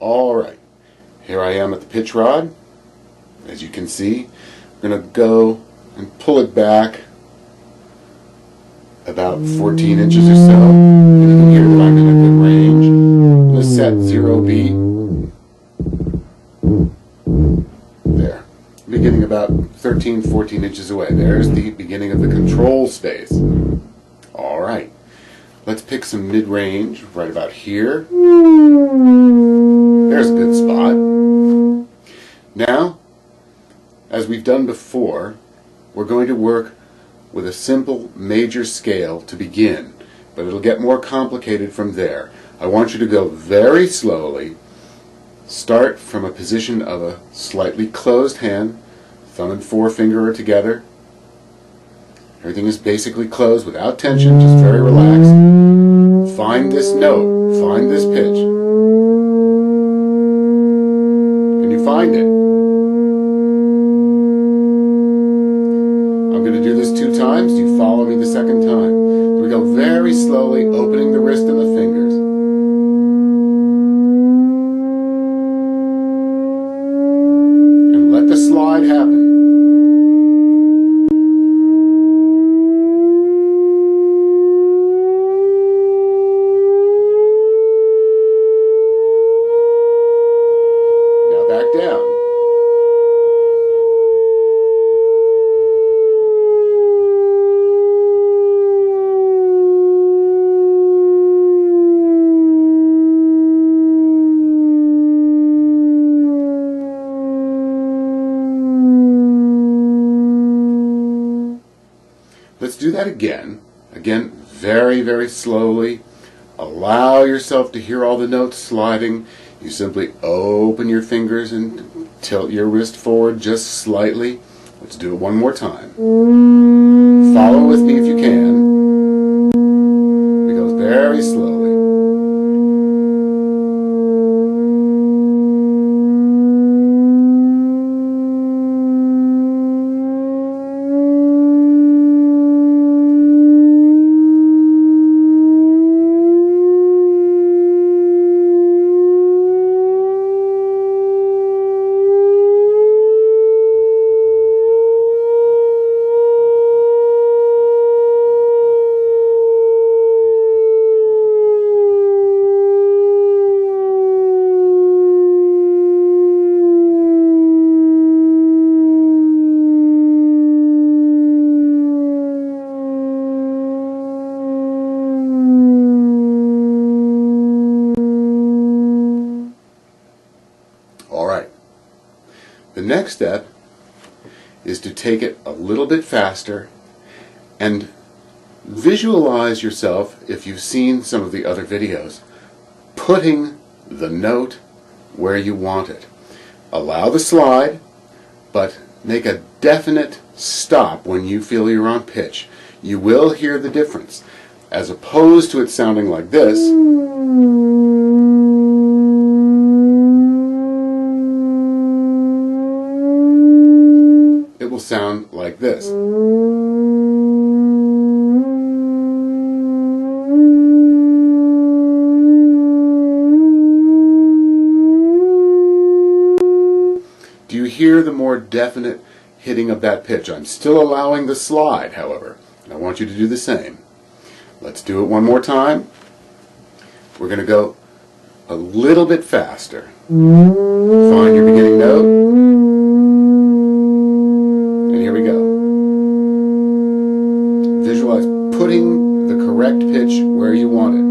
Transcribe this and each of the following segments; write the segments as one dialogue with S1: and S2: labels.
S1: Alright, here I am at the pitch rod. As you can see, I'm going to go and pull it back about 14 inches or so. And you can hear that I'm in a good range. I'm going to set 0 beat. There. Beginning about 13, 14 inches away. There's the beginning of the control space. Alright. Let's pick some mid-range right about here. There's a good spot. Now, as we've done before, we're going to work with a simple major scale to begin, but it'll get more complicated from there. I want you to go very slowly. Start from a position of a slightly closed hand. Thumb and forefinger are together. Everything is basically closed without tension, just very relaxed. Find this note, find this pitch. Can you find it? I'm going to do this 2 times. You follow me the second time. So we go very slowly, opening the wrist and the fingers. And let the slide happen. Now back down. Let's do that again. Again, very, very slowly. Allow yourself to hear all the notes sliding. You simply open your fingers and tilt your wrist forward just slightly. Let's do it one more time. Follow with me if you can. It goes very slowly. The next step is to take it a little bit faster and visualize yourself, if you've seen some of the other videos, putting the note where you want it. Allow the slide, but make a definite stop when you feel you're on pitch. You will hear the difference. As opposed to it sounding like this, it will sound like this. Do you hear the more definite hitting of that pitch? I'm still allowing the slide, however, and I want you to do the same. Let's do it one more time. We're going to go a little bit faster. Find your beginning note. And here we go. Visualize putting the correct pitch where you want it.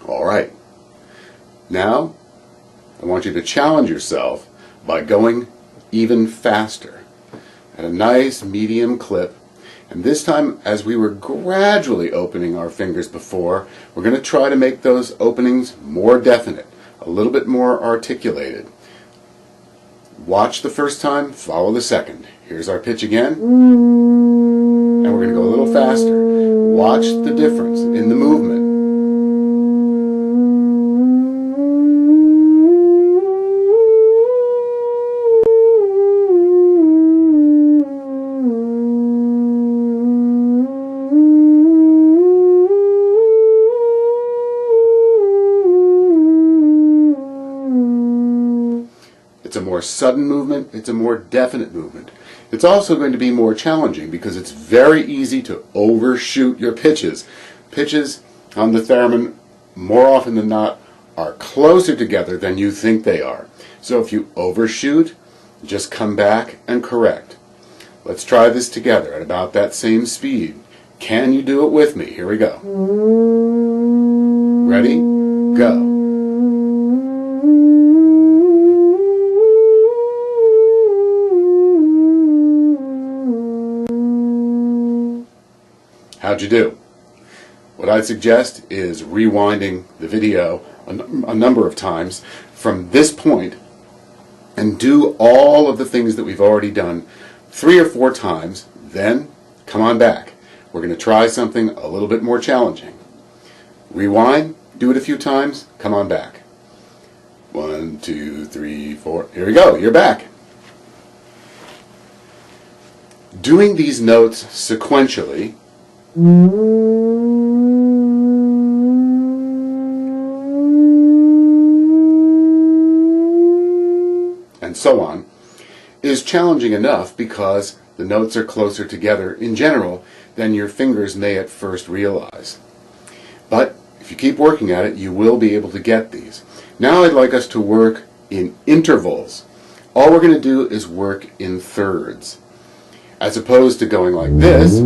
S1: Alright, now I want you to challenge yourself by going even faster at a nice medium clip And this time, as we were gradually opening our fingers before, we're going to try to make those openings more definite, a little bit more articulated. Watch the first time, follow the second. Here's our pitch again. And we're going to go a little faster. Watch the difference in the movement. It's a more sudden movement, it's a more definite movement. It's also going to be more challenging because it's very easy to overshoot your pitches. Pitches on the theremin, more often than not, are closer together than you think they are. So if you overshoot, just come back and correct. Let's try this together at about that same speed. Can you do it with me? Here we go. Ready? Go. How'd you do? What I'd suggest is rewinding the video a number of times from this point and do all of the things that we've already done 3 or 4 times, then come on back. We're going to try something a little bit more challenging. Rewind, do it a few times, come on back. 1, 2, 3, 4. Here we go, you're back. Doing these notes sequentially and so on is challenging enough because the notes are closer together in general than your fingers may at first realize. But if you keep working at it, you will be able to get these. Now I'd like us to work in intervals. All we're going to do is work in thirds. As opposed to going like this,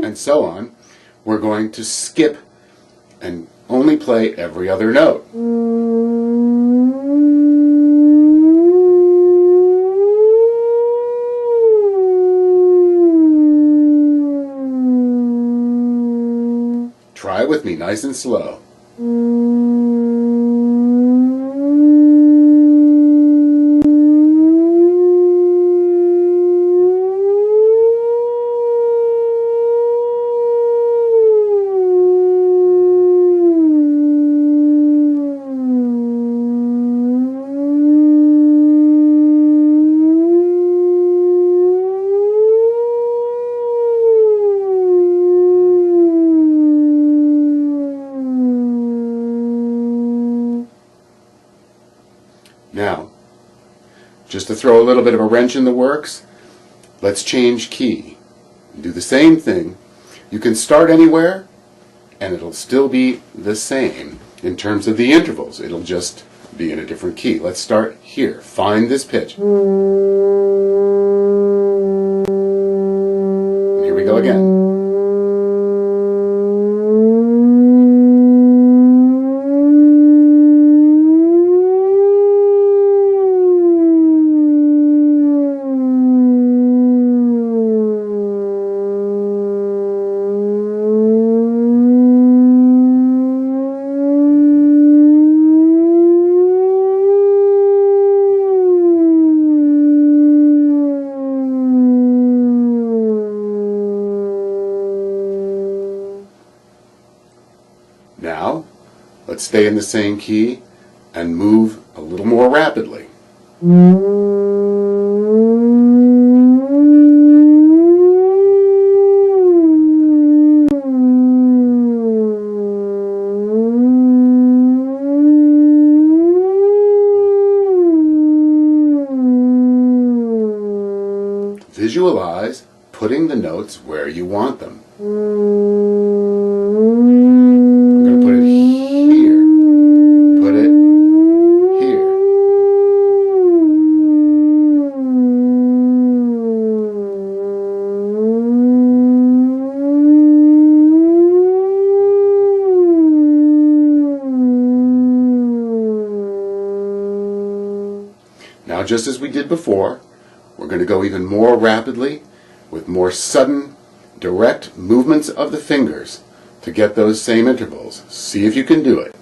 S1: and so on, we're going to skip and only play every other note. Try it with me, nice and slow. Now, just to throw a little bit of a wrench in the works, let's change key. Do the same thing. You can start anywhere, and it'll still be the same in terms of the intervals. It'll just be in a different key. Let's start here. Find this pitch. Here we go again. Now, let's stay in the same key and move a little more rapidly. Visualize putting the notes where you want them. just as we did before, we're going to go even more rapidly with more sudden, direct movements of the fingers to get those same intervals. See if you can do it.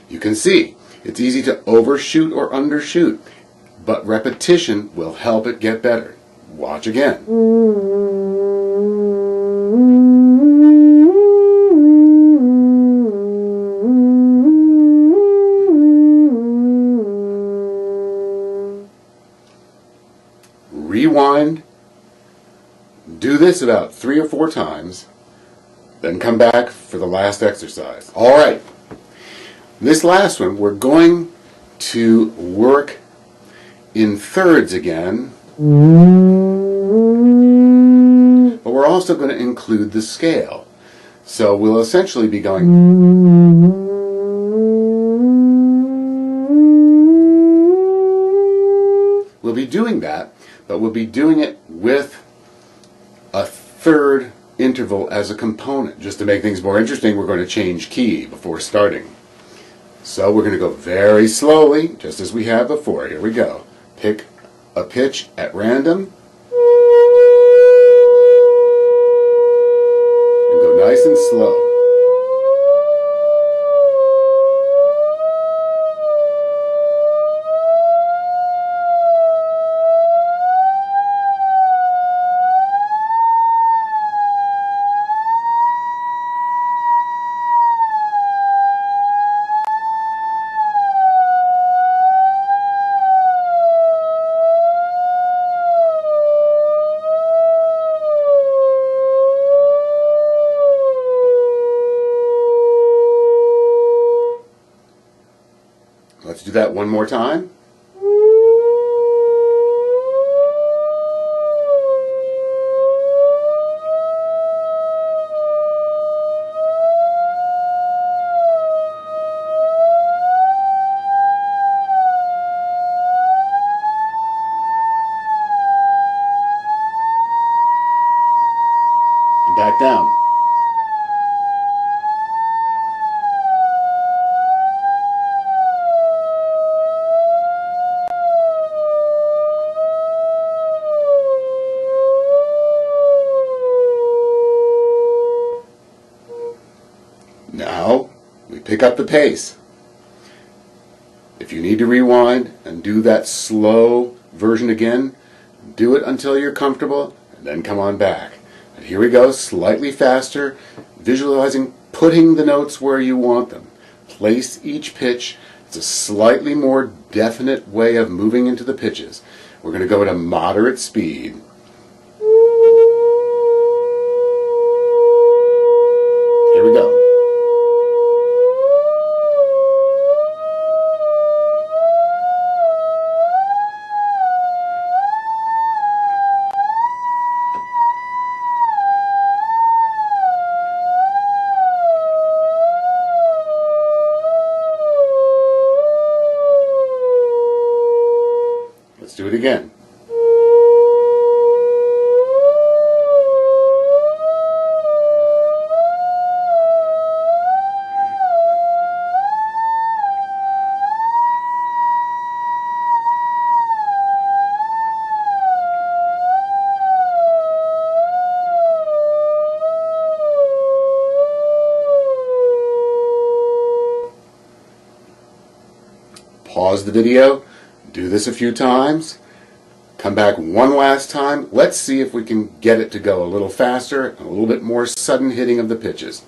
S1: You can see it's easy to overshoot or undershoot, but repetition will help it get better. Watch again. Rewind. Do this about 3 or 4 times, then come back for the last exercise. All right. This last one, we're going to work in thirds again, but we're also going to include the scale. So we'll essentially be going we'll be doing that, but we'll be doing it with a third interval as a component. Just to make things more interesting, we're going to change key before starting. So we're going to go very slowly, just as we have before. Here we go. Pick a pitch at random. And go nice and slow. Let's do that one more time. And back down. Now, we pick up the pace. If you need to rewind and do that slow version again, do it until you're comfortable, and then come on back. And here we go, slightly faster, visualizing putting the notes where you want them. Place each pitch. It's a slightly more definite way of moving into the pitches. We're going to go at a moderate speed. Here we go. Let's do it again. Pause the video, do this a few times, come back one last time. Let's see if we can get it to go a little faster and a little bit more sudden hitting of the pitches.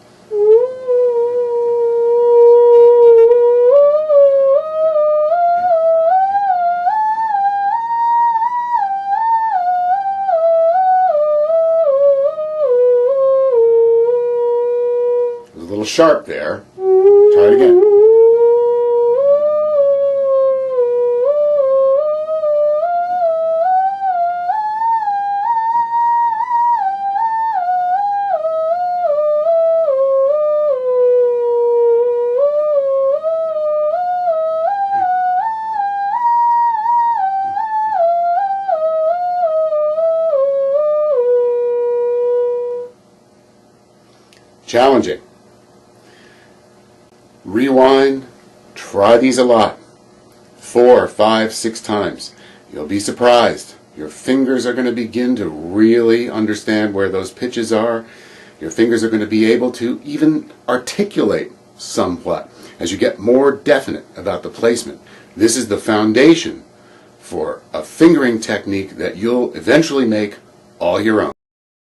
S1: It was a little sharp there. Try it again. challenging. Rewind, try these a lot. 4, 5, 6 times. You'll be surprised. Your fingers are going to begin to really understand where those pitches are. Your fingers are going to be able to even articulate somewhat as you get more definite about the placement. This is the foundation for a fingering technique that you'll eventually make all your own.